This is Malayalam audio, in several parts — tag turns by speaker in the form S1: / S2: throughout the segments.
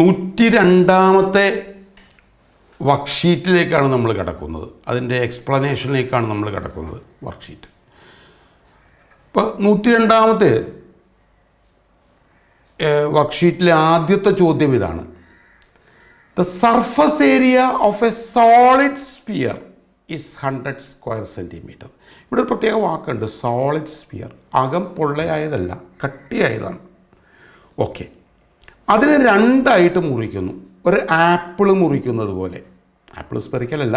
S1: 102ാമത്തെ വർക്ക്ഷീറ്റിലേക്കാണ് നമ്മൾ കിടക്കുന്നത്. അതിൻ്റെ എക്സ്പ്ലനേഷനിലേക്കാണ് നമ്മൾ കിടക്കുന്നത്. വർക്ക്ഷീറ്റ് ഇപ്പോൾ 102ാമത്തെ വർക്ക്ഷീറ്റിലെ ആദ്യത്തെ ചോദ്യം ഇതാണ്. The surface area of a solid sphere is 100 square centimetre. ഇവിടെ ഒരു പ്രത്യേക വാക്കുണ്ട്, സോളിഡ് സ്ഫിയർ. അകം പൊള്ളയായതല്ല, കട്ടിയായതാണ്. ഓക്കെ, അതിനെ രണ്ടായിട്ട് മുറിക്കുന്നു, ഒരു ആപ്പിൾ മുറിക്കുന്നത് പോലെ. ആപ്പിൾ സ്പെറിക്കലല്ല,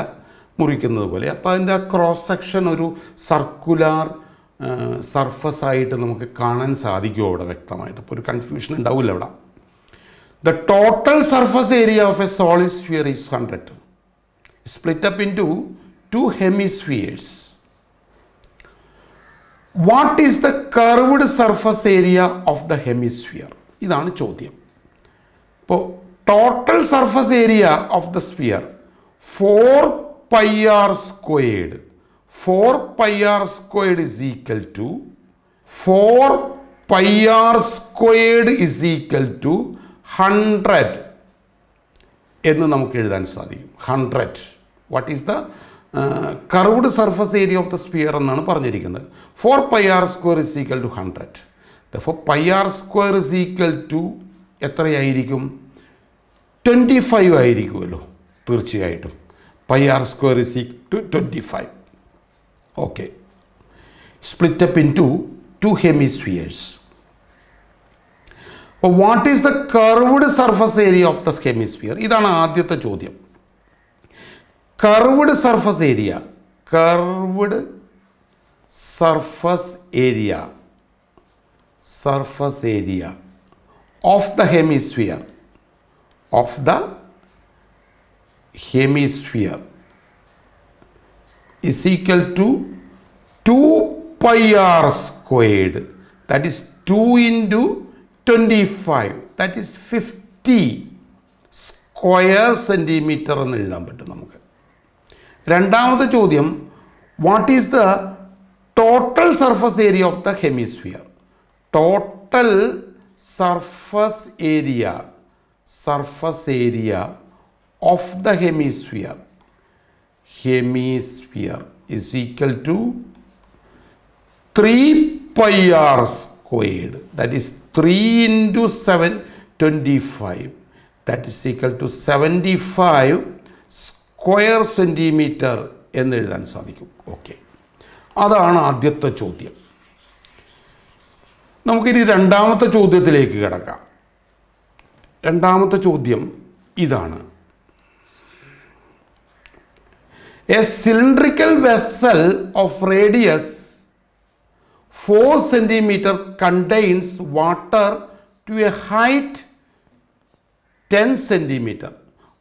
S1: മുറിക്കുന്നത് പോലെ. അപ്പോൾ അതിൻ്റെ ക്രോസ് സെക്ഷൻ ഒരു സർക്കുലാർ സർഫസ് ആയിട്ട് നമുക്ക് കാണാൻ സാധിക്കുമോ അവിടെ വ്യക്തമായിട്ട്? അപ്പോൾ ഒരു കൺഫ്യൂഷൻ ഉണ്ടാവില്ല അവിടെ. The total surface area of a solid sphere is 100, split up into 2 hemispheres. What is the curved surface area of the hemisphere? ഇതാണ് ചോദ്യം. ഇപ്പോൾ total surface area of the sphere 4πr squared. 4πr squared is equal to 4πr squared is equal to 100 എന്ന് നമുക്ക് എഴുതാൻ സാധിക്കും. 100. What is the curved surface area of the sphere എന്നാണ് പറഞ്ഞിരിക്കുന്നത്. 4πr square is equal to 100. അപ്പോൾ πr square is equal to എത്രയായിരിക്കും? 25 ആയിരിക്കുമല്ലോ തീർച്ചയായിട്ടും. πr square is equal to 25. Okay, split up into 2 hemispheres. അപ്പോൾ what is the curved surface area of the hemisphere? ഇതാണ് ആദ്യത്തെ ചോദ്യം. Curved surface area, curved surface area, surface area of the hemisphere, of the hemisphere is equal to 2πr squared, that is 2 into 25, that is 50 square centimetre എന്ന് എഴുതാൻ പറ്റും നമുക്ക്. രണ്ടാമത്തെ ചോദ്യം, what is the total surface area of the hemisphere? Total surface area, surface area of the hemisphere, hemisphere is equal to 3πr squared, that is 3 into 7, 25, that is equal to 75 square centimetre എന്ന് എഴുതാൻ സാധിക്കും. ഓക്കെ, അതാണ് ആദ്യത്തെ ചോദ്യം. നമുക്കിനി രണ്ടാമത്തെ ചോദ്യത്തിലേക്ക് കിടക്കാം. രണ്ടാമത്തെ ചോദ്യം ഇതാണ്. A cylindrical vessel of radius 4 cm contains water to a height 10 cm.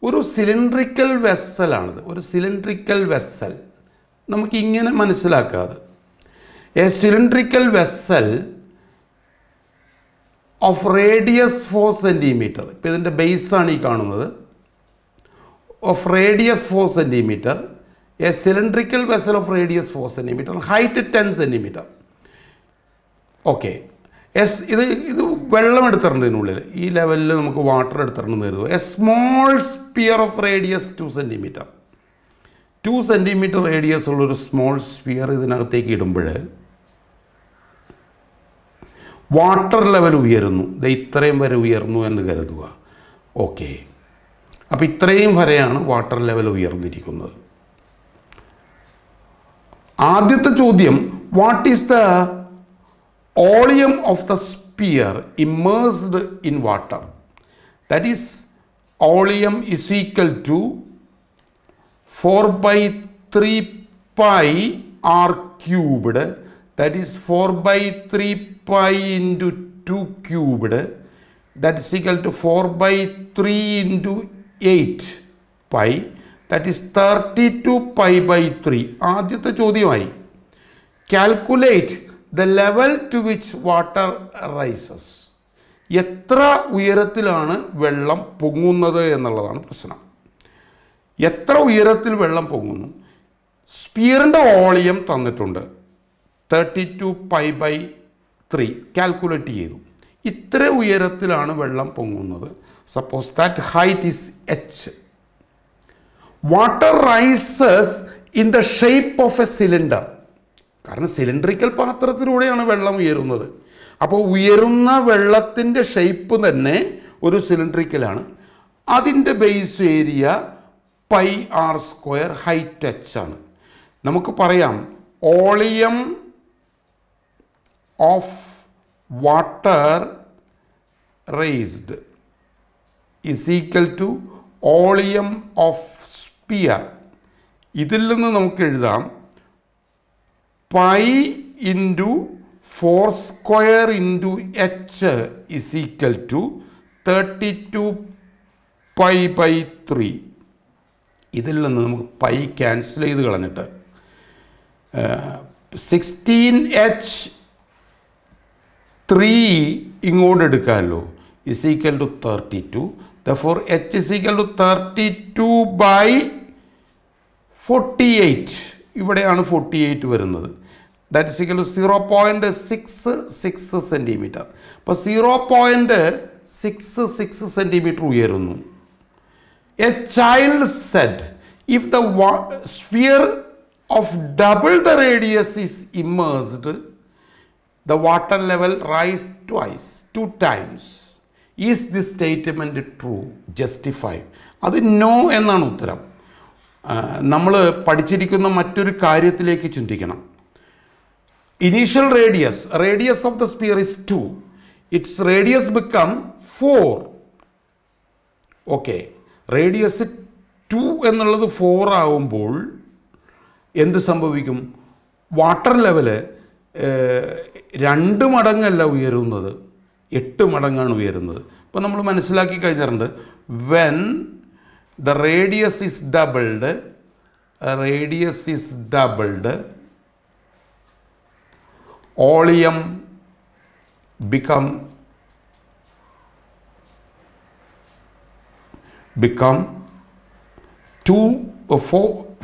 S1: ഒരു സിലിണ്ട്രിക്കൽ വെസ്സലാണിത്, ഒരു സിലിണ്ട്രിക്കൽ വെസ്സൽ. നമുക്കിങ്ങനെ മനസ്സിലാക്കാതെ, A cylindrical vessel of radius 4 cm. ഇപ്പോൾ ഇതിൻ്റെ ബേസാണ് ഈ കാണുന്നത്. Of radius 4 cm, a cylindrical vessel of radius 4 cm, height 10 cm. Okay, ഇത് വെള്ളം എടുത്തിട്ടുണ്ട് ഇതിനുള്ളിൽ. ഈ ലെവലിൽ നമുക്ക് വാട്ടർ എടുത്തിട്ടുണ്ടെന്ന് കരുതുക. A small sphere of radius 2 cm. 2 cm radius ഉള്ളൊരു സ്മോൾ സ്പിയർ ഇതിനകത്തേക്ക് ഇടുമ്പോൾ വാട്ടർ ലെവൽ ഉയരുന്നു. ഇത് ഇത്രയും വരെ ഉയർന്നു എന്ന് കരുതുക. ഓക്കെ, അപ്പോൾ ഇത്രയും വരെയാണ് വാട്ടർ ലെവൽ ഉയർന്നിരിക്കുന്നത്. ആദ്യത്തെ ചോദ്യം, what is the volume of the sphere immersed in water? That is volume is equal to 4/3πr cubed, that is 4/3π into 2 cubed, that is equal to 4/3 into 8π, that is 32π/3. ആദ്യത്തെ ചോദ്യമായി, calculate the level to which water rises. എത്ര ഉയരത്തിലാണ് വെള്ളം പൊങ്ങുന്നത് എന്നുള്ളതാണ് പ്രശ്നം. എത്ര ഉയരത്തിൽ വെള്ളം പൊങ്ങുന്നു? സ്പിയറിൻ്റെ വോളിയം തന്നിട്ടുണ്ട് 32π/3 കാൽക്കുലേറ്റ് ചെയ്തു. ഇത്ര ഉയരത്തിലാണ് വെള്ളം പൊങ്ങുന്നത്. Suppose that height is h. Water rises in the shape of a cylinder. കാരണം സിലിണ്ടറിക്കൽ പാത്രത്തിലൂടെയാണ് വെള്ളം ഉയരുന്നത്. അപ്പോൾ ഉയരുന്ന വെള്ളത്തിൻ്റെ ഷേപ്പ് തന്നെ ഒരു സിലിണ്ടറിക്കലാണ്. അതിൻ്റെ base area πr², height h ആണ്. നമുക്ക് പറയാം volume of water raised is equal to volume of sphere. ഇതിൽ നിന്ന് നമുക്ക് എഴുതാം π into 4² into h is equal to 32π/3. ഇതിൽ നിന്ന് നമുക്ക് പൈ ക്യാൻസൽ ചെയ്ത് കളഞ്ഞിട്ട് 16h3 ഇങ്ങോട്ട് എടുക്കാമല്ലോ. Is equal to 32. therefore h is equal to 32/48. ഇവിടെയാണ് 48 വരുന്നത്. That is equal to 0.66 centimetre. അപ്പോൾ 0.66 സെൻറ്റിമീറ്റർ ഉയരുന്നു. A child said, if the sphere of double the radius is immersed, the water level rise two times. Is this statement true? Justify. അത് നോ എന്നാണ് ഉത്തരം. നമ്മൾ പഠിച്ചിരിക്കുന്ന മറ്റൊരു കാര്യത്തിലേക്ക് ചിന്തിക്കണം. Initial radius of the sphere is 2. It's radius become 4. Okay, radius 2 എന്നുള്ളത് 4 ആവുമ്പോൾ എന്ത് സംഭവിക്കും? വാട്ടർ ലെവല് 2 മടങ്ങല്ല ഉയരുന്നത്, 8 മടങ്ങാണ് ഉയരുന്നത്. അപ്പോൾ നമ്മൾ മനസ്സിലാക്കി കഴിഞ്ഞിട്ടുണ്ട്, when the radius is doubled volume become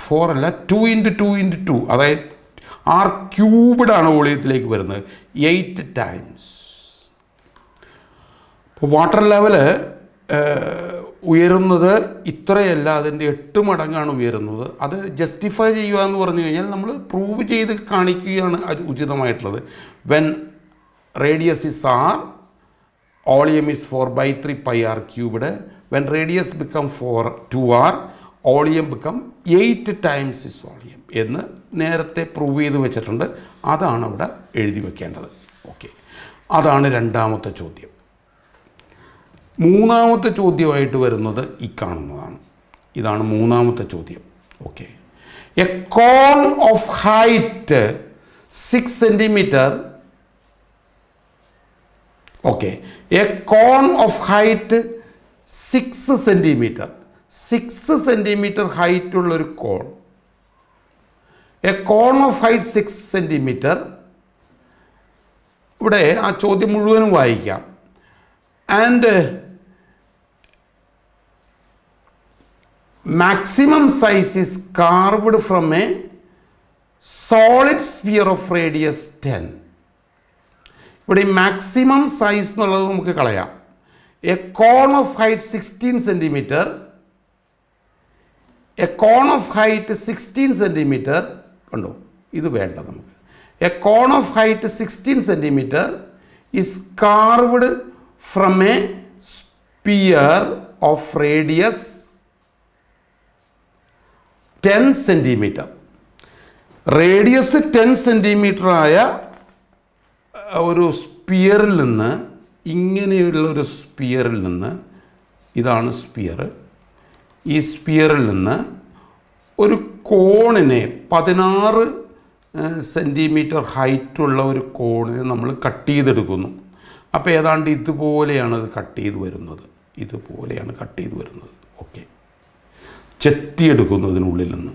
S1: 4 അല്ല 2 × 2 × 2, അതായത് r³ ആണ് വോളിയത്തിലേക്ക് വരുന്നത് 8 ടൈംസ്. അപ്പോൾ വാട്ടർ ലെവല് ഉയരുന്നത് ഇത്രയല്ല, അതിൻ്റെ 8 മടങ്ങാണ് ഉയരുന്നത്. അത് ജസ്റ്റിഫൈ ചെയ്യുക എന്ന് പറഞ്ഞു കഴിഞ്ഞാൽ നമ്മൾ പ്രൂവ് ചെയ്ത് കാണിക്കുകയാണ് ഉചിതമായിട്ടുള്ളത്. When radius is r, volume is 4/3 πr³. when radius become 2r, volume become 8 times is volume എന്ന് നേരത്തെ പ്രൂവ് ചെയ്ത് വെച്ചിട്ടുണ്ട്. അതാണ് അവിടെ എഴുതി വെക്കേണ്ടത്. ഓക്കെ, അതാണ് രണ്ടാമത്തെ ചോദ്യം. മൂന്നാമത്തെ ചോദ്യമായിട്ട് വരുന്നത് ഈ കാണുന്നതാണ്. ഇതാണ് മൂന്നാമത്തെ ചോദ്യം. Okay, a cone of height 6 centimetre. Okay, a cone of height 6 centimetre. 6 centimetre ഹൈറ്റുള്ളൊരു cone. A cone of height 6 centimetre. ഇവിടെ ആ ചോദ്യം മുഴുവനും വായിക്കാം. And maximum size is carved from a solid sphere of radius 10. ഇവിടെ മാക്സിമം സൈസ് എന്നുള്ളത് നമുക്ക് കളയാം. A cone of height 16 centimetre. A cone of height 16 centimetre കണ്ടോ, ഇത് വേണ്ട നമുക്ക്. A cone of height 16 centimetre is carved from a sphere of radius 10 centimetre. Radius 10 centimetre ആയ ഒരു സ്പിയറിൽ നിന്ന്, ഇങ്ങനെയുള്ളൊരു സ്പിയറിൽ നിന്ന്, ഇതാണ് സ്പിയർ, ഈ സ്പിയറിൽ നിന്ന് ഒരു കോണിനെ 16 സെൻറ്റിമീറ്റർ ഹൈറ്റുള്ള ഒരു കോണിനെ നമ്മൾ കട്ട് ചെയ്തെടുക്കുന്നു. അപ്പോൾ ഏതാണ്ട് ഇതുപോലെയാണ് അത് കട്ട് ചെയ്ത് വരുന്നത്. ഇതുപോലെയാണ് കട്ട് ചെയ്ത് വരുന്നത്. ഓക്കെ, ചെത്തിയെടുക്കുന്നതിനുള്ളിൽ നിന്ന്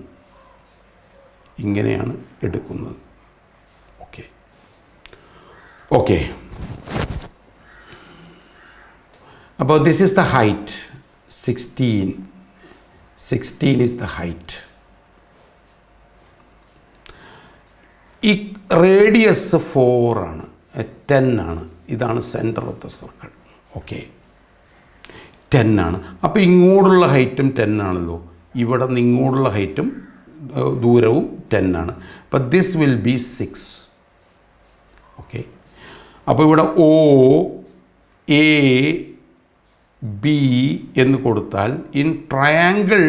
S1: ഇങ്ങനെയാണ് എടുക്കുന്നത്. ഓക്കെ ഓക്കെ അപ്പോൾ this is the height 16 is the height. ഈ റേഡിയസ് 4 ആണ്, 10 ആണ്. ഇതാണ് centre of the circle. Okay, 10 ആണ്. അപ്പോൾ ഇങ്ങോട്ടുള്ള ഹൈറ്റും 10 ആണല്ലോ, ഇവിടെ നിന്ന് ഇങ്ങോട്ടുള്ള ഹൈറ്റും ദൂരവും 10 ആണ്. അപ്പോൾ ദിസ് വിൽ ബി 6. ഓക്കെ, അപ്പോൾ ഇവിടെ ഒ എ ബി എന്ന് കൊടുത്താൽ in triangle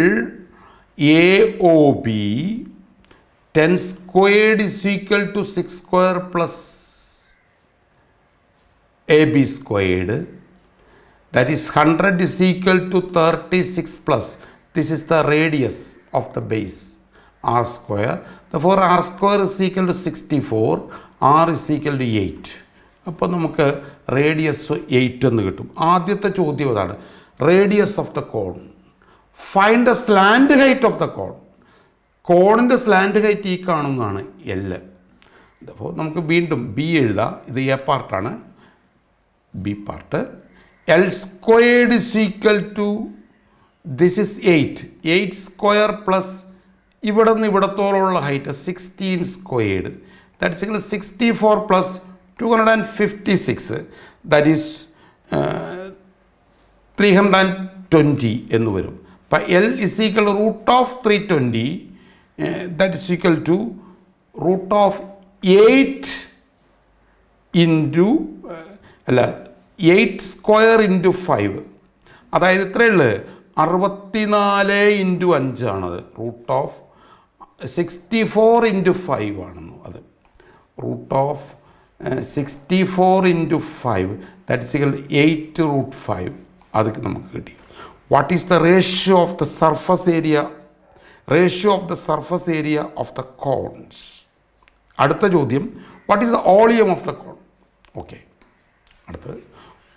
S1: A O B 10 squared is equal to 6 square plus AB squared, that is 100 is equal to 36 plus, this is the radius of the base, r square. Therefore r square is equal to 64, r is equal to 8. അപ്പോൾ നമുക്ക് റേഡിയസ് 8 എന്ന് കിട്ടും. ആദ്യത്തെ ചോദ്യം അതാണ്, radius of the cone. Find the slant height of the cone. കോണിൻ്റെ സ്ലാൻഡ് ഹൈറ്റ് ഈ കാണുന്നതാണ് L. അപ്പോൾ നമുക്ക് വീണ്ടും ബി എഴുതാം. ഇത് എ പാർട്ടാണ്, B part. L squared is equal to, this is 8 square plus ഇവിടെ നിന്ന് ഇവിടത്തോളമുള്ള height 16 squared, that is equal to 64 plus 256, that is 320 എന്ന് വരും. അപ്പോൾ L is equal to root of 320, that is equal to root of 8 into 8 square into 5. അതായത് എത്രയുള്ളൂ, 64 ഇൻറ്റു 5 ആണത്. റൂട്ട് ഓഫ് 64 ഇൻറ്റു 5 ആണെന്നു. അത് root of 64 into 5, that is equal 8 root 5. അതൊക്കെ നമുക്ക് കിട്ടി. What is the ratio of the surface area, ratio of the surface area of the cones. അടുത്ത ചോദ്യം, what is the volume of the cone. Okay, അടുത്തത്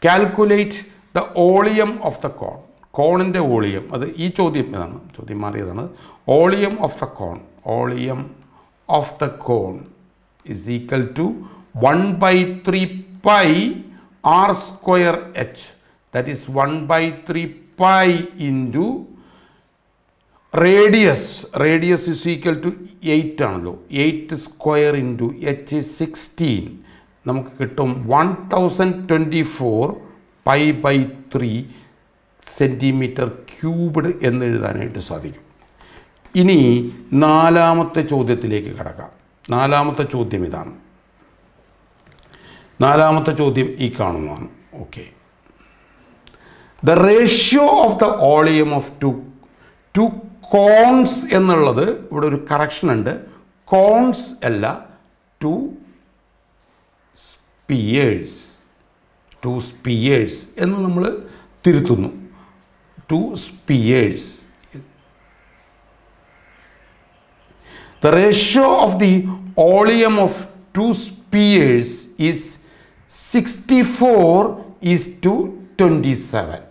S1: calculate the volume of the cone. കോണിൻ്റെ വോളിയം, അത് ഈ ചോദ്യം ഇതാണ്, ചോദ്യം മാറിയതാണ്. Volume of the cone, volume of the cone is equal to 1/3 pi r square h, that is 1/3 pi into radius is equal to 8 ആണല്ലോ, 8 square into h is 16. നമുക്ക് കിട്ടും 1024 pi/3 സെൻറ്റിമീറ്റർ ക്യൂബ്ഡ് എന്ന് എഴുതാനായിട്ട് സാധിക്കും. ഇനി നാലാമത്തെ ചോദ്യത്തിലേക്ക് കടക്കാം. നാലാമത്തെ ചോദ്യം ഇതാണ്. നാലാമത്തെ ചോദ്യം ഈ കാണുന്നതാണ്. Okay, the ratio of the volume of two cones എന്നുള്ളത് ഇവിടെ ഒരു കറക്ഷൻ ഉണ്ട്. കോൺസ് അല്ല, 2 സ്പിയേഴ്സ് എന്ന് നമ്മൾ തിരുത്തുന്നു. 2 spheres. The ratio of the volume of 2 spheres is 64:27.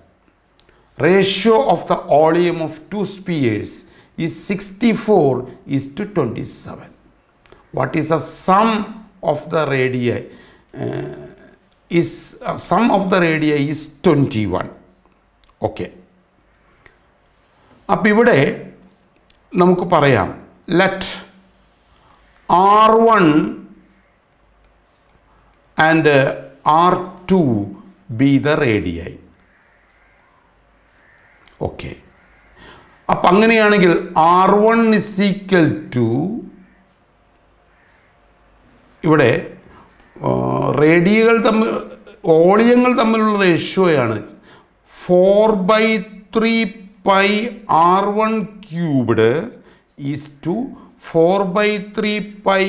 S1: Ratio of the volume of 2 spheres is 64:27. What is the sum of the radii? Sum of the radii is 21. Okay. അപ്പോൾ ഇവിടെ നമുക്ക് പറയാം, let R1 and R2 be the radii. Okay, അപ്പം അങ്ങനെയാണെങ്കിൽ R1 is equal to, ഇവിടെ റേഡിയകൾ തമ്മിൽ, വോളിയങ്ങൾ തമ്മിലുള്ള റേഷ്യോയാണ് 4/3 pi R1 cubed is to 4/3 pi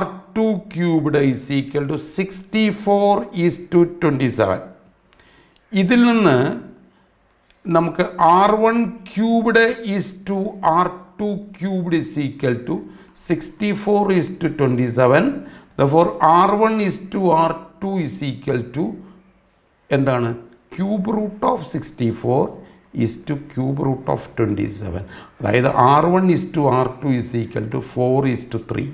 S1: R2 cubed is equal to 64:27. ഇതിൽ നിന്ന് നമുക്ക് R1 cubed is to R2 cubed is equal to 64:27. Therefore R1 is to R2 is equal to എന്താണ്, cube root of 64 is to cube root of 27. അതായത് R1 is to R2 is equal to 4:3.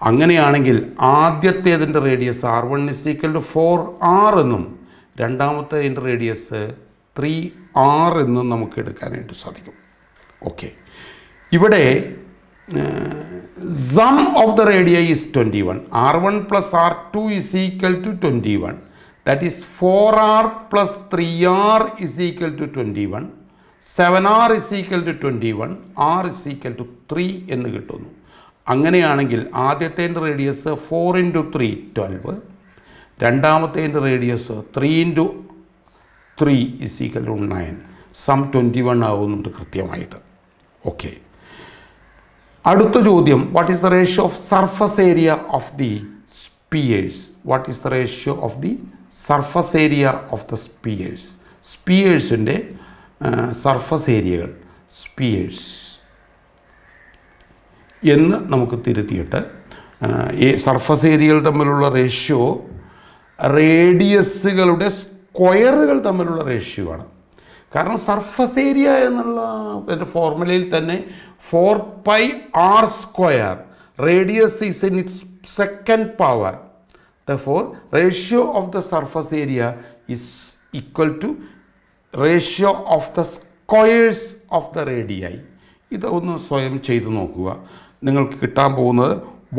S1: അങ്ങനെയാണെങ്കിൽ ആദ്യത്തേതിൻ്റെ radius R1 is equal to 4r എന്നും രണ്ടാമത്തേതിൻ്റെ റേഡിയസ് 3r എന്നും നമുക്ക് എടുക്കാനായിട്ട് സാധിക്കും. ഓക്കെ, ഇവിടെ sum of the radii is 21. R1 plus R2 is equal to 21. That is 4r plus 3r is equal to 21. 7r is equal to 21. r is equal to 3 എന്ന് കിട്ടുന്നു. അങ്ങനെയാണെങ്കിൽ ആദ്യത്തേൻ്റെ റേഡിയസ് 4 × 3 12. രണ്ടാമത്തേൻ്റെ radius 3 × 3 is equal to 9. Sum 21 ആവുന്നുണ്ട് കൃത്യമായിട്ട്. ഓക്കെ, അടുത്ത ചോദ്യം, what is the ratio of surface area of the spheres? What is the ratio of the surface area of the spheres? സ്പിയേഴ്സിൻ്റെ സർഫസ് ഏരിയകൾ സ്പിയേഴ്സ് എന്ന് നമുക്ക് തിരുത്തിയിട്ട് ഈ സർഫസ് ഏരിയകൾ തമ്മിലുള്ള റേഷ്യോ റേഡിയസുകളുടെ സ്ക്വയറുകൾ തമ്മിലുള്ള റേഷ്യോ ആണ്. കാരണം സർഫസ് ഏരിയ എന്നുള്ള എൻ്റെ ഫോർമുലയിൽ തന്നെ 4πr², radius is in its second power. Therefore, ratio of the surface area is equal to ratio of the squares of the radii. ഇതൊന്ന് സ്വയം ചെയ്ത് നോക്കുക. നിങ്ങൾക്ക് കിട്ടാൻ പോകുന്നത്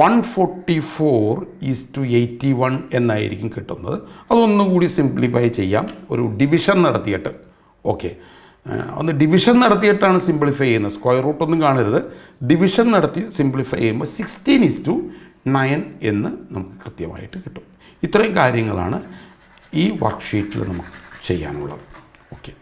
S1: 144:81 എന്നായിരിക്കും കിട്ടുന്നത്. അതൊന്നുകൂടി സിംപ്ലിഫൈ ചെയ്യാം, ഒരു ഡിവിഷൻ നടത്തിയിട്ട്. ഓക്കെ, ഒന്ന് ഡിവിഷൻ നടത്തിയിട്ടാണ് സിംപ്ലിഫൈ ചെയ്യുന്നത്. സ്ക്വയർ റൂട്ടൊന്നും കാണരുത്. ഡിവിഷൻ നടത്തി സിംപ്ലിഫൈ ചെയ്യുമ്പോൾ 16:9 എന്ന് നമുക്ക് കൃത്യമായിട്ട് കിട്ടും. ഇത്രയും കാര്യങ്ങളാണ് ഈ വർക്ക്ഷീറ്റിൽ നമുക്ക് ചെയ്യാനുള്ളത്. ഓക്കെ.